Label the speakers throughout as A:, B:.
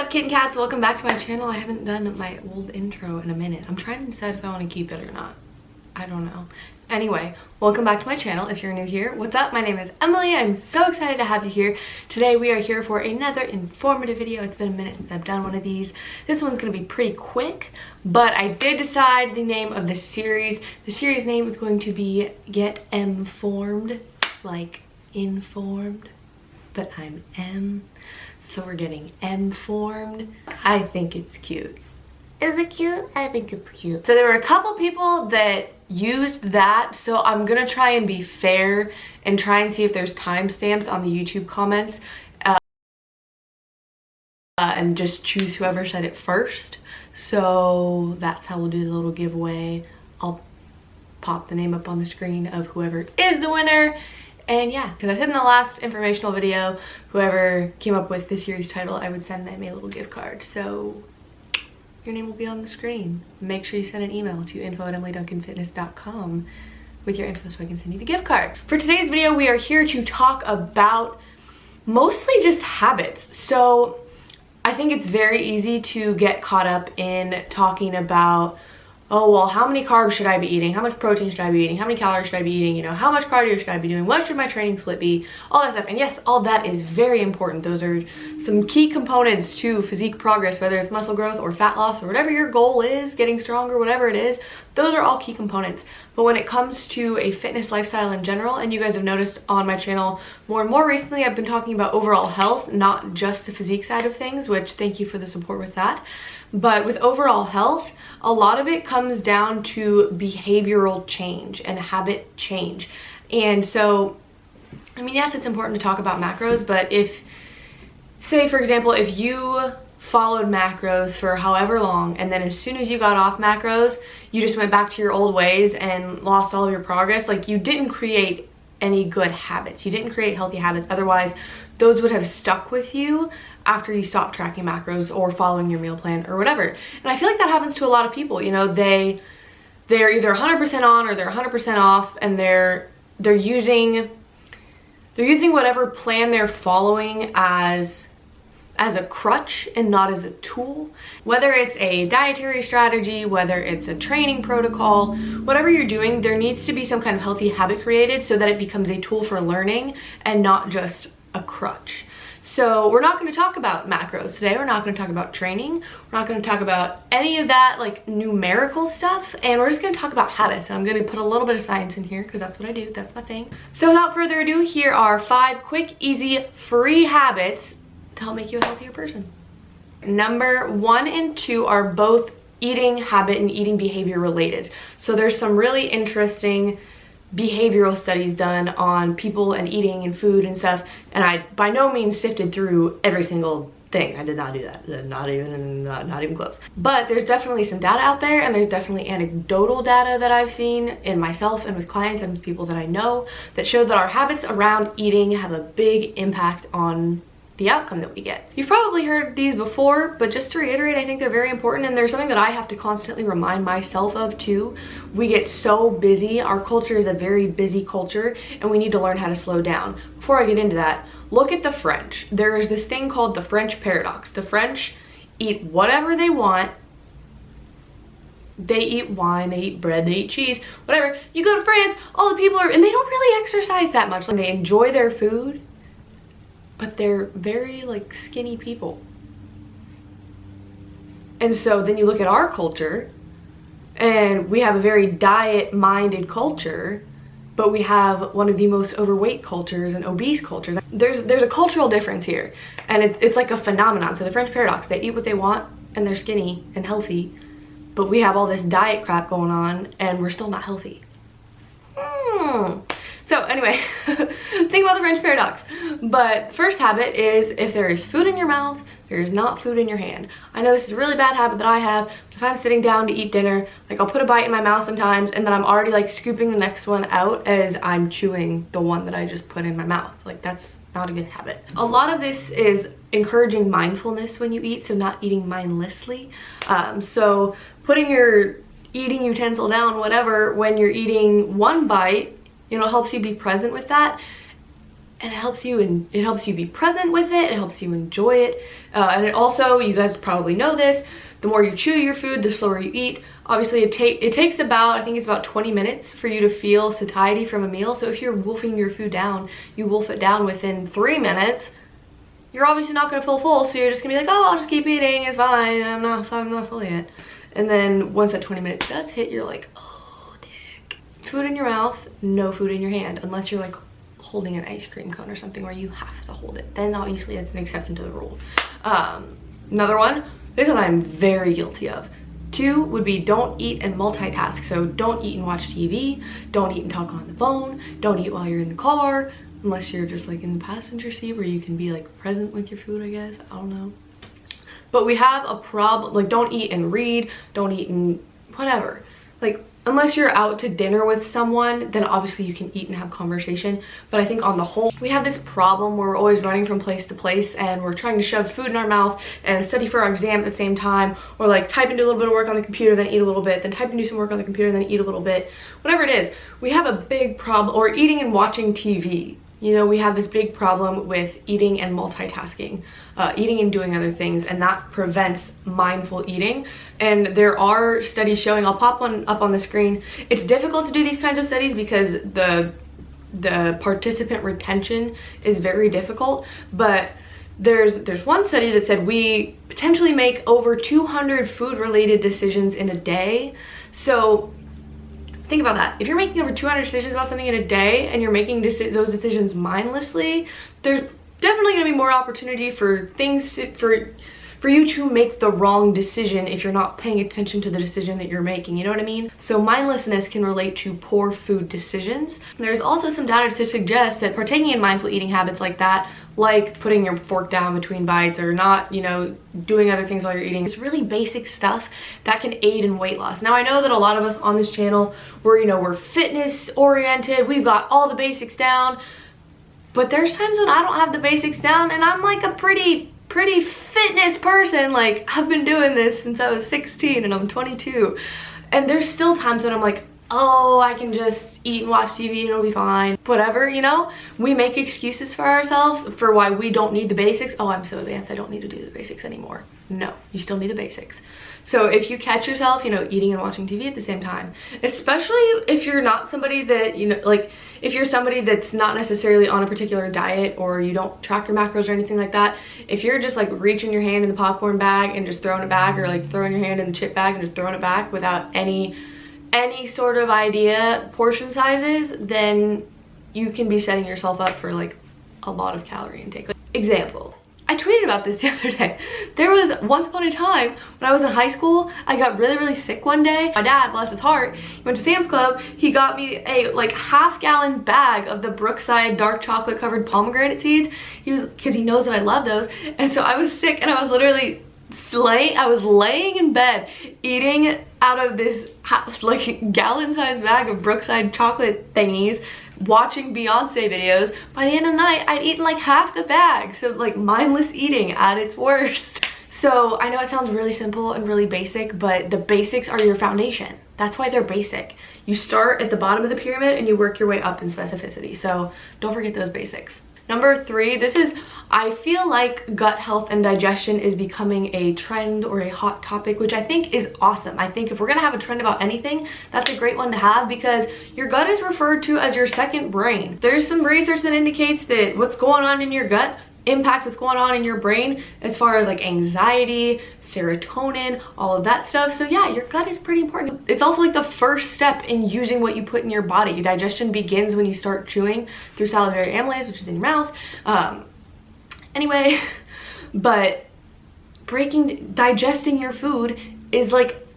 A: up, kitten cats? Welcome back to my channel. I haven't done my old intro in a minute. I'm trying to decide if I want to keep it or not. I don't know. Anyway, welcome back to my channel. If you're new here, what's up? My name is Emily. I'm so excited to have you here. Today we are here for another informative video. It's been a minute since I've done one of these. This one's going to be pretty quick, but I did decide the name of the series. The series name is going to be Get Informed, like informed, but I'm M. So we're getting M-formed. I think it's cute. Is it cute? I think it's cute. So there were a couple people that used that, so I'm gonna try and be fair and try and see if there's timestamps on the YouTube comments and just choose whoever said it first. So that's how we'll do the little giveaway. I'll pop the name up on the screen of whoever is the winner. And yeah, because I said in the last informational video, whoever came up with the series title, I would send them a little gift card. So your name will be on the screen. Make sure you send an email to info@emilyduncanfitness.com with your info so I can send you the gift card. For today's video, we are here to talk about mostly just habits. So I think it's very easy to get caught up in talking about, oh, well, how many carbs should I be eating? How much protein should I be eating? How many calories should I be eating? You know, how much cardio should I be doing? What should my training split be? All that stuff. And yes, all that is very important. Those are some key components to physique progress, whether it's muscle growth or fat loss or whatever your goal is, getting stronger, whatever it is. Those are all key components. But when it comes to a fitness lifestyle in general, and you guys have noticed on my channel more and more recently, I've been talking about overall health, not just the physique side of things, which thank you for the support with that. But with overall health, a lot of it comes down to behavioral change and habit change. And so, I mean, yes, it's important to talk about macros, but if, say for example, if you followed macros for however long, and then as soon as you got off macros, you just went back to your old ways and lost all of your progress, like you didn't create any good habits. You didn't create healthy habits. Otherwise, those would have stuck with you after you stopped tracking macros or following your meal plan or whatever. And I feel like that happens to a lot of people. You know, they're either 100% on or they're 100% off, and they're using whatever plan they're following as a crutch and not as a tool. Whether it's a dietary strategy, whether it's a training protocol, whatever you're doing, there needs to be some kind of healthy habit created so that it becomes a tool for learning and not just a crutch. So we're not going to talk about macros today. We're not going to talk about training. We're not going to talk about any of that like numerical stuff, and we're just going to talk about habits. And I'm going to put a little bit of science in here because that's what I do. That's my thing. So without further ado, here are 5 quick, easy, free habits to help make you a healthier person. Number 1 and 2 are both eating habit and eating behavior related. So there's some really interesting behavioral studies done on people and eating and food and stuff, and I by no means sifted through every single thing. I did not do that, not even close. But there's definitely some data out there, and there's definitely anecdotal data that I've seen in myself and with clients and with people that I know that show that our habits around eating have a big impact on the outcome that we get. You've probably heard these before, but just to reiterate, I think they're very important, and there's something that I have to constantly remind myself of too. We get so busy. Our culture is a very busy culture, and we need to learn how to slow down. Before I get into that, look at the French. There is this thing called the French paradox. The French eat whatever they want. They eat wine, they eat bread, they eat cheese, whatever. You go to France, all the people are, and they don't really exercise that much. Like, they enjoy their food, but they're very like skinny people. And so then you look at our culture, and we have a very diet-minded culture, but we have one of the most overweight cultures and obese cultures. There's a cultural difference here, and it's like a phenomenon. So the French paradox, they eat what they want and they're skinny and healthy, but we have all this diet crap going on and we're still not healthy. So anyway, think about the French paradox. But first habit is, if there is food in your mouth, there is not food in your hand. I know this is a really bad habit that I have. If I'm sitting down to eat dinner, like I'll put a bite in my mouth sometimes, and then I'm already like scooping the next one out as I'm chewing the one that I just put in my mouth. Like, that's not a good habit. A lot of this is encouraging mindfulness when you eat, so not eating mindlessly. So putting your eating utensil down, whatever, when you're eating one bite, you know, helps you be present with that. and it helps you be present with it. It helps you enjoy it. And it also, you guys probably know this, the more you chew your food, the slower you eat. Obviously it takes about, I think it's about 20 minutes for you to feel satiety from a meal. So if you're wolfing your food down, you wolf it down within 3 minutes, you're obviously not gonna feel full. So you're just gonna be like, oh, I'll just keep eating, it's fine, I'm not full yet. And then once that 20 minutes does hit, you're like, oh, dick. Food in your mouth, no food in your hand, unless you're like holding an ice cream cone or something where you have to hold it. Then obviously that's an exception to the rule. Another one, this one I'm very guilty of. 2 would be don't eat and multitask. So don't eat and watch TV, don't eat and talk on the phone, don't eat while you're in the car, unless you're just like in the passenger seat where you can be like present with your food, I guess, I don't know. But we have a problem, like don't eat and read, don't eat and whatever. Like unless you're out to dinner with someone, then obviously you can eat and have conversation. But I think on the whole, we have this problem where we're always running from place to place and we're trying to shove food in our mouth and study for our exam at the same time, or like type and do a little bit of work on the computer, then eat a little bit, then type and do some work on the computer, then eat a little bit. Whatever it is, we have a big problem, or eating and watching TV. You know, we have this big problem with eating and multitasking, eating and doing other things, and that prevents mindful eating. And there are studies showing, I'll pop one up on the screen. It's difficult to do these kinds of studies because the participant retention is very difficult, but there's one study that said we potentially make over 200 food-related decisions in a day. So think about that. If you're making over 200 decisions about something in a day and you're making those decisions mindlessly, there's definitely going to be more opportunity for things for you to make the wrong decision if you're not paying attention to the decision that you're making, you know what I mean? So mindlessness can relate to poor food decisions. There's also some data to suggest that partaking in mindful eating habits like that, like putting your fork down between bites or not, you know, doing other things while you're eating, it's really basic stuff that can aid in weight loss. Now I know that a lot of us on this channel, we're fitness oriented, we've got all the basics down, but there's times when I don't have the basics down and I'm like a pretty fitness person. Like I've been doing this since I was 16 and I'm 22, and there's still times when I'm like, oh, I can just eat and watch TV and it'll be fine, whatever, you know. We make excuses for ourselves for why we don't need the basics. Oh, I'm so advanced, I don't need to do the basics anymore. No, you still need the basics. So if you catch yourself, you know, eating and watching TV at the same time, especially if you're not somebody that, you know, like if you're somebody that's not necessarily on a particular diet or you don't track your macros or anything like that, if you're just like reaching your hand in the popcorn bag and just throwing it back, or like throwing your hand in the chip bag and just throwing it back without any sort of idea portion sizes, then you can be setting yourself up for like a lot of calorie intake. Like, example, I tweeted about this the other day. There was once upon a time when I was in high school, I got really sick one day. My dad, bless his heart, he went to Sam's Club. He got me a like half-gallon bag of the Brookside dark chocolate covered pomegranate seeds. Because he knows that I love those. And so I was sick and I was literally laying in bed eating out of this like gallon-sized bag of Brookside chocolate thingies, watching Beyonce videos. By the end of the night, I'd eaten like half the bag. So like mindless eating at its worst. So I know it sounds really simple and really basic, but the basics are your foundation. That's why they're basic. You start at the bottom of the pyramid and you work your way up in specificity. So don't forget those basics. Number 3, this is, I feel like gut health and digestion is becoming a trend or a hot topic, which I think is awesome. I think if we're gonna have a trend about anything, that's a great one to have, because your gut is referred to as your second brain. There's some research that indicates that what's going on in your gut impacts what's going on in your brain as far as like anxiety, serotonin, all of that stuff. So yeah, your gut is pretty important. It's also like the first step in using what you put in your body. Digestion begins when you start chewing through salivary amylase, which is in your mouth. Anyway, but digesting your food is like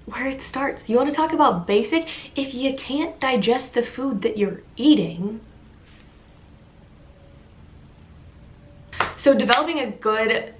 A: where it starts. You want to talk about basic? If you can't digest the food that you're eating, so developing a good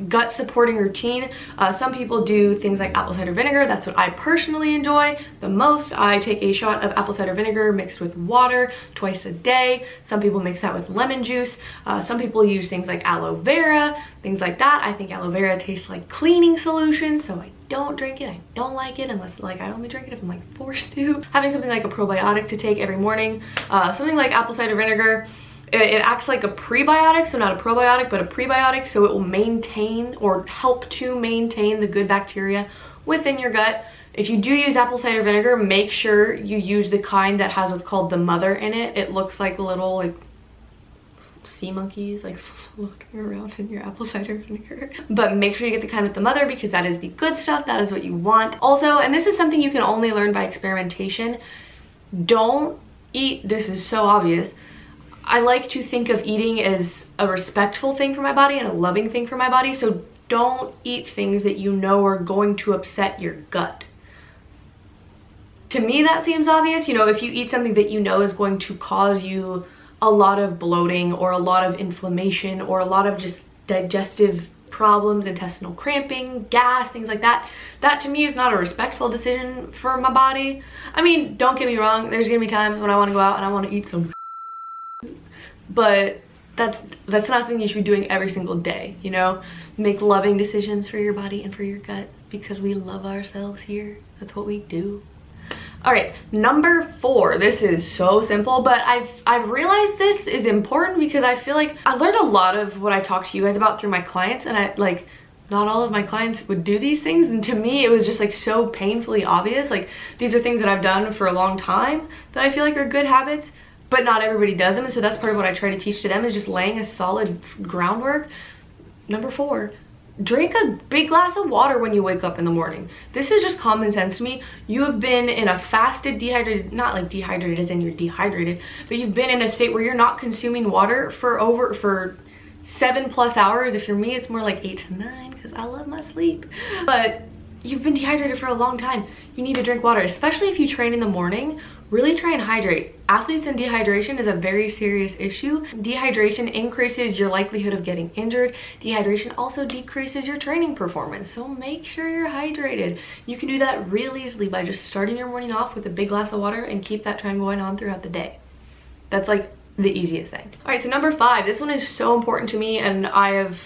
A: gut supporting routine, some people do things like apple cider vinegar. That's what I personally enjoy the most. I take a shot of apple cider vinegar mixed with water twice a day. Some people mix that with lemon juice. Some people use things like aloe vera, things like that. I think aloe vera tastes like cleaning solution, so I don't drink it. I don't like it unless like I only drink it if I'm like forced to. Having something like a probiotic to take every morning, something like apple cider vinegar, It acts like a prebiotic, so not a probiotic, but a prebiotic, so it will maintain or help to maintain the good bacteria within your gut. If you do use apple cider vinegar, make sure you use the kind that has what's called the mother in it. It looks like little like sea monkeys like floating around in your apple cider vinegar. But make sure you get the kind with the mother because that is the good stuff. That is what you want. Also, and this is something you can only learn by experimentation, don't eat, this is so obvious, I like to think of eating as a respectful thing for my body and a loving thing for my body. So don't eat things that you know are going to upset your gut. To me, that seems obvious. You know, if you eat something that you know is going to cause you a lot of bloating or a lot of inflammation or a lot of just digestive problems, intestinal cramping, gas, things like that, that to me is not a respectful decision for my body. I mean, don't get me wrong, there's gonna be times when I want to go out and I want to eat some, but that's not something you should be doing every single day, you know? Make loving decisions for your body and for your gut because we love ourselves here. That's what we do. All right, number 4. This is so simple, but I've realized this is important because I feel like I learned a lot of what I talk to you guys about through my clients, and not all of my clients would do these things, and to me it was just like so painfully obvious. Like, these are things that I've done for a long time that I feel like are good habits, but not everybody does them, and so that's part of what I try to teach to them, is just laying a solid groundwork. Number 4, drink a big glass of water when you wake up in the morning. This is just common sense to me. You have been in a fasted, dehydrated, not like dehydrated as in you're dehydrated, but you've been in a state where you're not consuming water for 7+ hours. If you're me, it's more like 8 to 9 because I love my sleep. But you've been dehydrated for a long time. You need to drink water, especially if you train in the morning. Really try and hydrate. Athletes and dehydration is a very serious issue. Dehydration increases your likelihood of getting injured. Dehydration also decreases your training performance. So make sure you're hydrated. You can do that real easily by just starting your morning off with a big glass of water and keep that trend going on throughout the day. That's like the easiest thing. All right, so number 5, this one is so important to me, and I have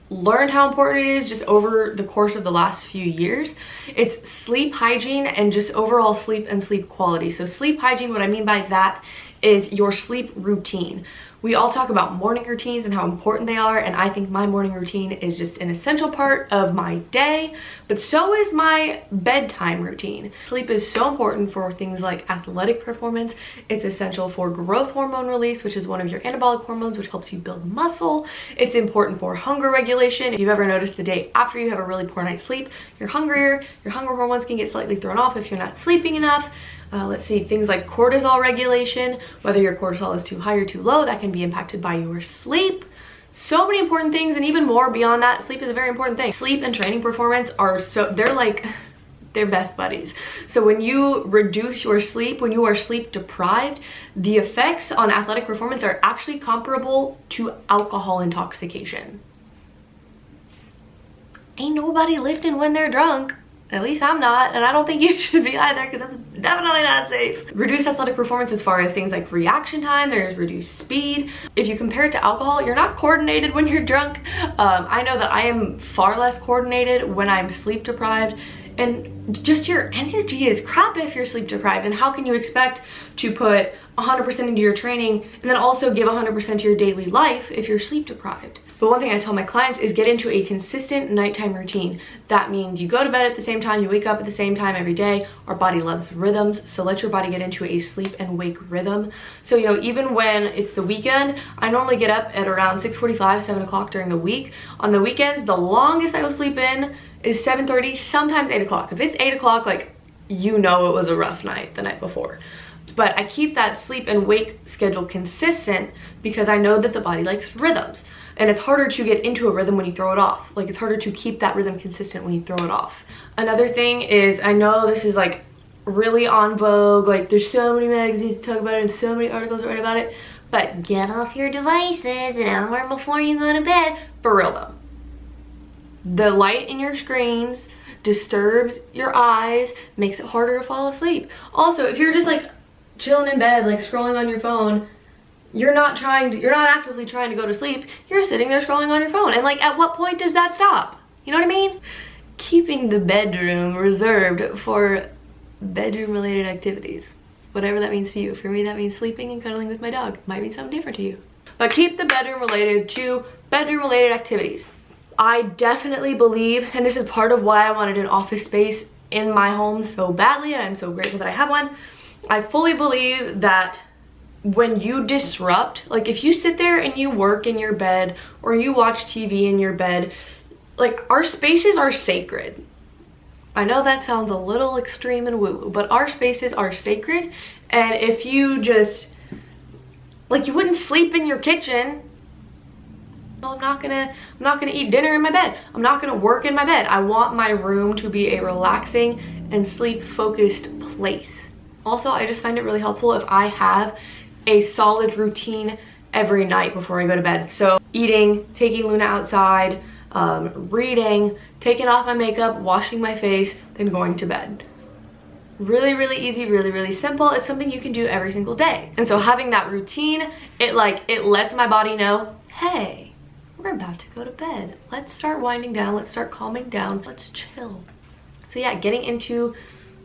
A: learned how important it is just over the course of the last few years. It's sleep hygiene and just overall sleep and sleep quality. So sleep hygiene, what I mean by that is your sleep routine. We all talk about morning routines and how important they are, and I think my morning routine is just an essential part of my day, but so is my bedtime routine. Sleep is so important for things like athletic performance. It's essential for growth hormone release, which is one of your anabolic hormones, which helps you build muscle. It's important for hunger regulation. If you've ever noticed the day after you have a really poor night's sleep, you're hungrier, your hunger hormones can get slightly thrown off if you're not sleeping enough. Let's see, things like cortisol regulation, whether your cortisol is too high or too low, that can be impacted by your sleep. So many important things, and even more beyond that, sleep is a very important thing. Sleep and training performance are they're best buddies. So when you reduce your sleep, when you are sleep deprived, the effects on athletic performance are actually comparable to alcohol intoxication. Ain't nobody lifting when they're drunk. At least I'm not, and I don't think you should be either, because that's definitely not safe. Reduced athletic performance as far as things like reaction time, there's reduced speed. If you compare it to alcohol, you're not coordinated when you're drunk. I know that I am far less coordinated when I'm sleep deprived, and just your energy is crap if you're sleep deprived. And how can you expect to put 100% into your training and then also give 100% to your daily life if you're sleep deprived? But one thing I tell my clients is get into a consistent nighttime routine. That means you go to bed at the same time, you wake up at the same time every day. Our body loves rhythms, so let your body get into a sleep and wake rhythm. So, you know, even when it's the weekend, I normally get up at around 6:45, 7 o'clock during the week. On the weekends, the longest I will sleep in is 7:30, sometimes 8 o'clock. If it's 8 o'clock, like, you know it was a rough night the night before. But I keep that sleep and wake schedule consistent because I know that the body likes rhythms. And it's harder to get into a rhythm when you throw it off. Like, it's harder to keep that rhythm consistent when you throw it off. Another thing is, I know this is like really on vogue, like there's so many magazines to talk about it and so many articles to write about it, but get off your devices an hour before you go to bed. For real though. The light in your screens disturbs your eyes, makes it harder to fall asleep. Also, if you're just like chilling in bed, like scrolling on your phone, you're not actively trying to go to sleep, you're sitting there scrolling on your phone. And like, at what point does that stop? You know what I mean? Keeping the bedroom reserved for bedroom related activities. Whatever that means to you. For me, that means sleeping and cuddling with my dog. Might mean something different to you. But keep the bedroom related to bedroom related activities. I definitely believe, and this is part of why I wanted an office space in my home so badly, and I'm so grateful that I have one. I fully believe that when you disrupt, like if you sit there and you work in your bed or you watch TV in your bed, like our spaces are sacred. I know that sounds a little extreme and woo-woo, but our spaces are sacred. And if you just, like, you wouldn't sleep in your kitchen. No, I'm not gonna eat dinner in my bed. I'm not gonna work in my bed. I want my room to be a relaxing and sleep focused place. Also, I just find it really helpful if I have a solid routine every night before I go to bed. So eating, taking Luna outside, reading, taking off my makeup, washing my face, then going to bed. Really, really easy, really, really simple. It's something you can do every single day. And so having that routine, it lets my body know, hey, we're about to go to bed. Let's start winding down. Let's start calming down. Let's chill. So yeah, getting into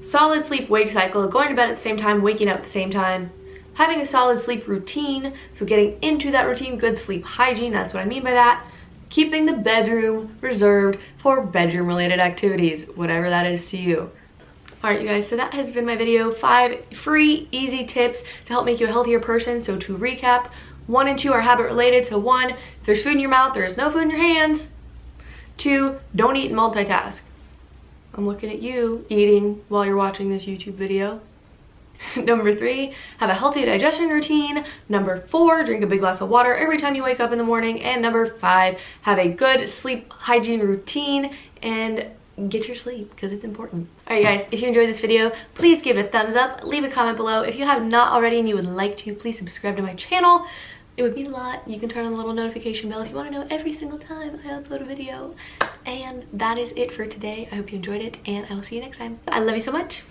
A: solid sleep wake cycle, going to bed at the same time, waking up at the same time, having a solid sleep routine. So getting into that routine, good sleep hygiene, that's what I mean by that. Keeping the bedroom reserved for bedroom related activities, whatever that is to you. All right, you guys, so that has been my video. 5 free, easy tips to help make you a healthier person. So to recap, 1 and 2 are habit related. So 1, if there's food in your mouth, there is no food in your hands. 2, don't eat and multitask. I'm looking at you eating while you're watching this YouTube video. Number 3, have a healthy digestion routine. Number 4, drink a big glass of water every time you wake up in the morning. And number 5, have a good sleep hygiene routine and get your sleep because it's important. All right, guys, if you enjoyed this video, please give it a thumbs up, leave a comment below. If you have not already and you would like to, please subscribe to my channel. It would mean a lot. You can turn on the little notification bell if you want to know every single time I upload a video. And that is it for today. I hope you enjoyed it, and I will see you next time. I love you so much.